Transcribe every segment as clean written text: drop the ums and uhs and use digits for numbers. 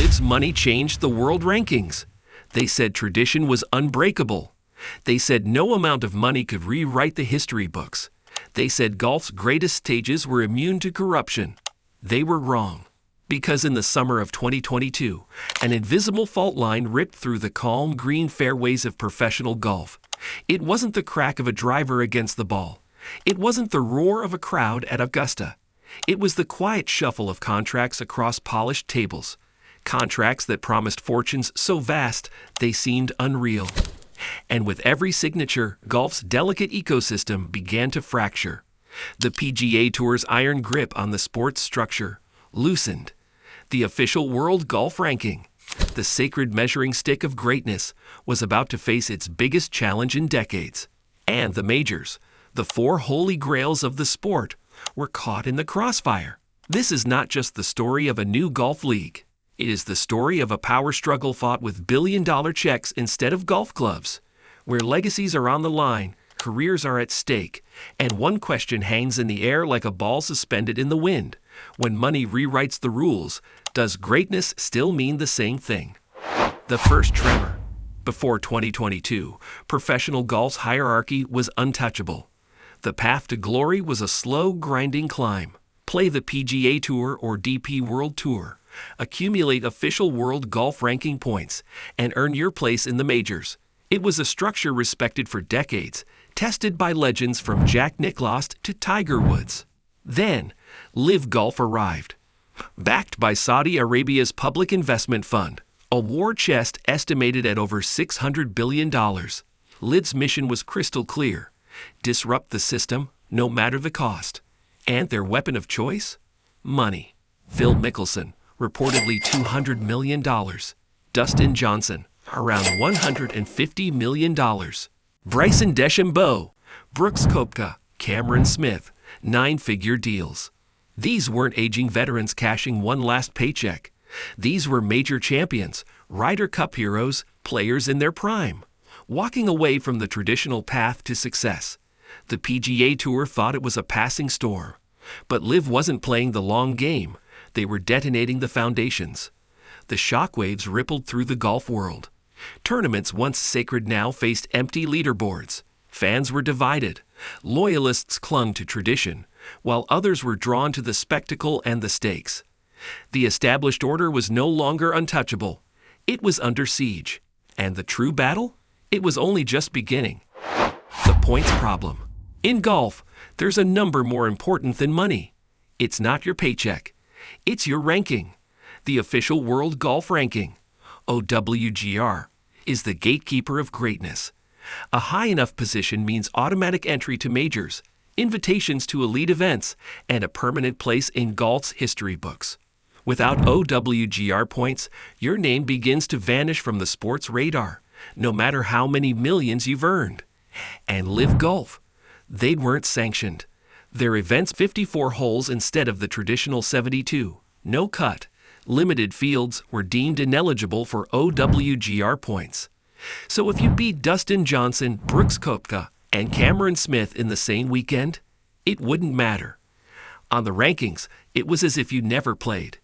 LIV's money changed the world rankings. They said tradition was unbreakable. They said no amount of money could rewrite the history books. They said golf's greatest stages were immune to corruption. They were wrong. Because in the summer of 2022, an invisible fault line ripped through the calm green fairways of professional golf. It wasn't the crack of a driver against the ball. It wasn't the roar of a crowd at Augusta. It was the quiet shuffle of contracts across polished tables. Contracts that promised fortunes so vast they seemed unreal. And with every signature, golf's delicate ecosystem began to fracture. The PGA Tour's iron grip on the sport's structure loosened. The official World Golf Ranking, the sacred measuring stick of greatness, was about to face its biggest challenge in decades. And the majors, the four holy grails of the sport, were caught in the crossfire. This is not just the story of a new golf league. It is the story of a power struggle fought with billion-dollar checks instead of golf clubs, where legacies are on the line, careers are at stake, and one question hangs in the air like a ball suspended in the wind. When money rewrites the rules, does greatness still mean the same thing? The first tremor. Before 2022, professional golf's hierarchy was untouchable. The path to glory was a slow, grinding climb. Play the PGA Tour or DP World Tour. Accumulate official world golf ranking points, and earn your place in the majors. It was a structure respected for decades, tested by legends from Jack Nicklaus to Tiger Woods. Then, LIV Golf arrived. Backed by Saudi Arabia's public investment fund, a war chest estimated at over $600 billion, LIV's mission was crystal clear: disrupt the system, no matter the cost. And their weapon of choice? Money. Phil Mickelson, reportedly $200 million. Dustin Johnson, around $150 million. Bryson DeChambeau, Brooks Koepka, Cameron Smith, nine-figure deals. These weren't aging veterans cashing one last paycheck. These were major champions, Ryder Cup heroes, players in their prime, walking away from the traditional path to success. The PGA Tour thought it was a passing storm. But LIV wasn't playing the long game. They were detonating the foundations. The shockwaves rippled through the golf world. Tournaments once sacred now faced empty leaderboards. Fans were divided. Loyalists clung to tradition, while others were drawn to the spectacle and the stakes. The established order was no longer untouchable. It was under siege. And the true battle? It was only just beginning. The points problem. In golf, there's a number more important than money. It's not your paycheck. It's your ranking. The official World Golf Ranking, OWGR, is the gatekeeper of greatness. A high enough position means automatic entry to majors, invitations to elite events, and a permanent place in golf's history books. Without OWGR points, your name begins to vanish from the sport's radar, no matter how many millions you've earned. And LIV Golf, they weren't sanctioned. Their events 54 holes instead of the traditional 72. No cut. Limited fields were deemed ineligible for OWGR points. So if you beat Dustin Johnson, Brooks Koepka, and Cameron Smith in the same weekend, it wouldn't matter. On the rankings, it was as if you never played.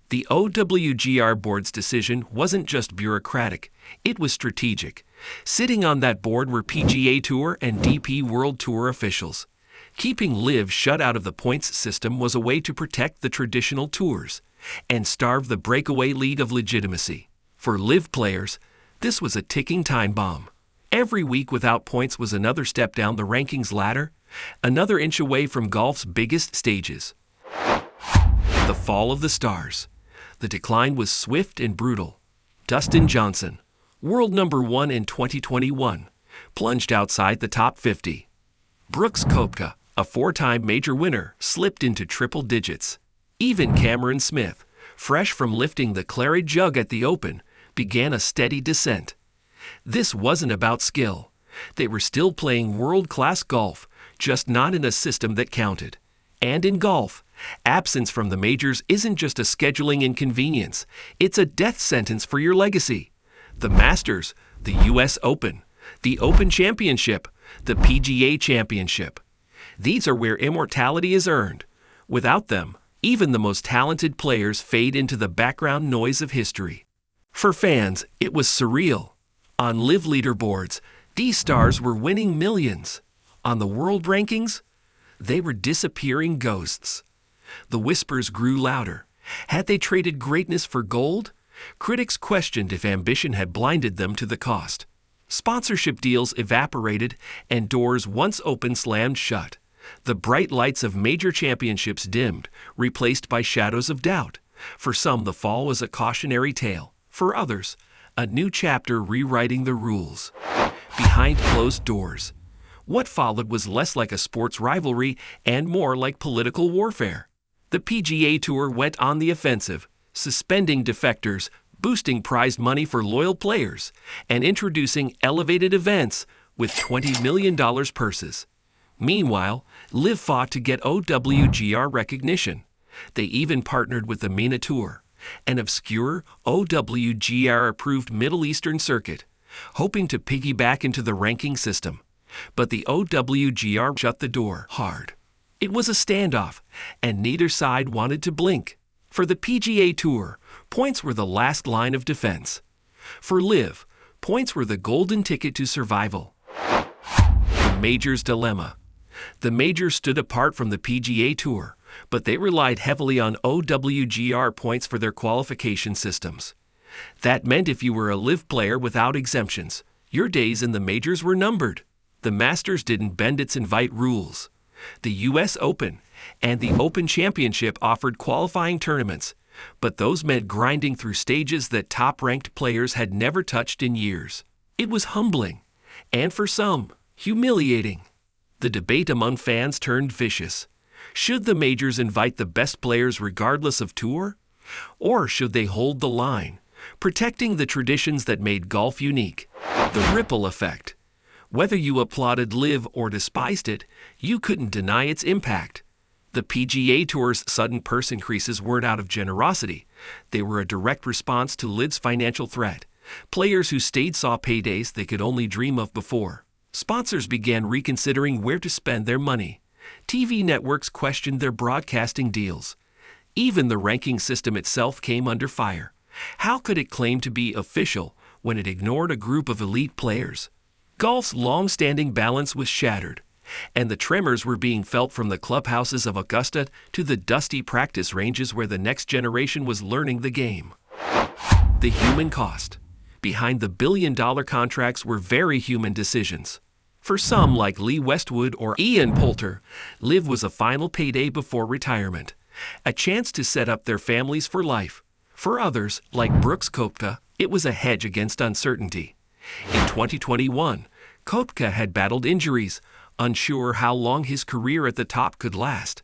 The OWGR board's decision wasn't just bureaucratic, it was strategic. Sitting on that board were PGA Tour and DP World Tour officials. Keeping LIV shut out of the points system was a way to protect the traditional tours and starve the breakaway league of legitimacy. For LIV players, this was a ticking time bomb. Every week without points was another step down the rankings ladder, another inch away from golf's biggest stages. The fall of the stars. The decline was swift and brutal. Dustin Johnson, world number 1 in 2021, plunged outside the top 50. Brooks Koepka, a four-time major winner, slipped into triple digits. Even Cameron Smith, fresh from lifting the clary jug at the Open, began a steady descent. This wasn't about skill. They were still playing world-class golf, just not in a system that counted. And in golf, absence from the majors isn't just a scheduling inconvenience. It's a death sentence for your legacy. The Masters, the U.S. Open, the Open Championship, the PGA Championship. These are where immortality is earned. Without them, Even the most talented players fade into the background noise of history. For fans, it was surreal. On LIV leaderboards, D-stars were winning millions. On the world rankings, they were disappearing ghosts. The whispers grew louder. Had they traded greatness for gold? Critics questioned if ambition had blinded them to the cost. Sponsorship deals evaporated and doors once open slammed shut. The bright lights of major championships dimmed, replaced by shadows of doubt. For some, the fall was a cautionary tale. For others, a new chapter rewriting the rules. Behind closed doors, what followed was less like a sports rivalry and more like political warfare. The PGA Tour went on the offensive, suspending defectors, boosting prize money for loyal players, and introducing elevated events with $20 million purses. Meanwhile, LIV fought to get OWGR recognition. They even partnered with the MENA Tour, an obscure OWGR-approved Middle Eastern circuit, hoping to piggyback into the ranking system. But the OWGR shut the door hard. It was a standoff, and neither side wanted to blink. For the PGA Tour, points were the last line of defense. For LIV, points were the golden ticket to survival. The Majors dilemma. The Majors stood apart from the PGA Tour, but they relied heavily on OWGR points for their qualification systems. That meant if you were a LIV player without exemptions, your days in the Majors were numbered. The Masters didn't bend its invite rules. The U.S. Open and the Open Championship offered qualifying tournaments, but those meant grinding through stages that top-ranked players had never touched in years. It was humbling, and for some, humiliating. The debate among fans turned vicious. Should the Majors invite the best players regardless of tour? Or should they hold the line, protecting the traditions that made golf unique? The ripple effect. Whether you applauded LIV or despised it, you couldn't deny its impact. The PGA Tour's sudden purse increases weren't out of generosity. They were a direct response to LIV's financial threat. Players who stayed saw paydays they could only dream of before. Sponsors began reconsidering where to spend their money. TV networks questioned their broadcasting deals. Even the ranking system itself came under fire. How could it claim to be official when it ignored a group of elite players? Golf's long-standing balance was shattered, and the tremors were being felt from the clubhouses of Augusta to the dusty practice ranges where the next generation was learning the game. The human cost. Behind the billion-dollar contracts were very human decisions. For some, like Lee Westwood or Ian Poulter, LIV was a final payday before retirement, a chance to set up their families for life. For others, like Brooks Koepka, it was a hedge against uncertainty. In 2021, Koepka had battled injuries, unsure how long his career at the top could last.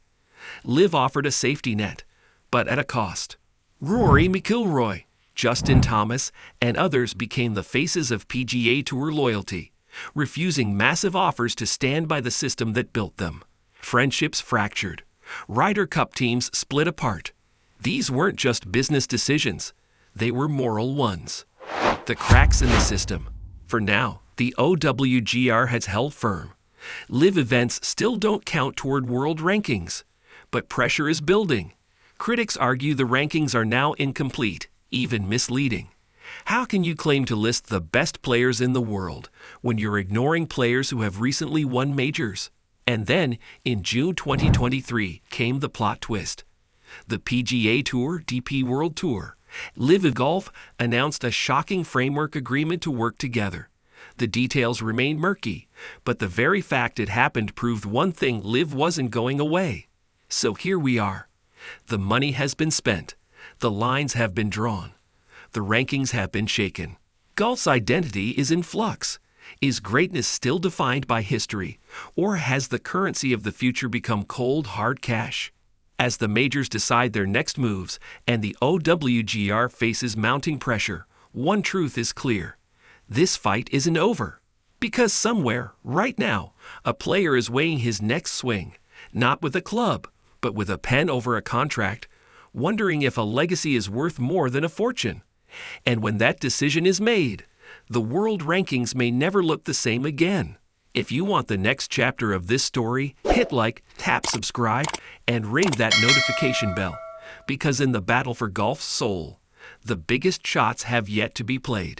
LIV offered a safety net, but at a cost. Rory McIlroy, Justin Thomas, and others became the faces of PGA Tour loyalty, refusing massive offers to stand by the system that built them. Friendships fractured. Ryder Cup teams split apart. These weren't just business decisions. They were moral ones. The cracks in the system. For now, the OWGR has held firm. LIV events still don't count toward world rankings, but pressure is building. Critics argue the rankings are now incomplete, even misleading. How can you claim to list the best players in the world when you're ignoring players who have recently won majors? And then, in June 2023, came the plot twist. The PGA Tour, DP World Tour, LIV Golf announced a shocking framework agreement to work together. The details remain murky, but the very fact it happened proved one thing: LIV wasn't going away. So here we are. The money has been spent. The lines have been drawn. The rankings have been shaken. Golf's identity is in flux. Is greatness still defined by history, or has the currency of the future become cold, hard cash? As the majors decide their next moves and the OWGR faces mounting pressure, one truth is clear. This fight isn't over. Because somewhere, right now, a player is weighing his next swing, not with a club, but with a pen over a contract, wondering if a legacy is worth more than a fortune. And when that decision is made, the world rankings may never look the same again. If you want the next chapter of this story, hit like, tap subscribe, and ring that notification bell. Because in the battle for golf's soul, the biggest shots have yet to be played.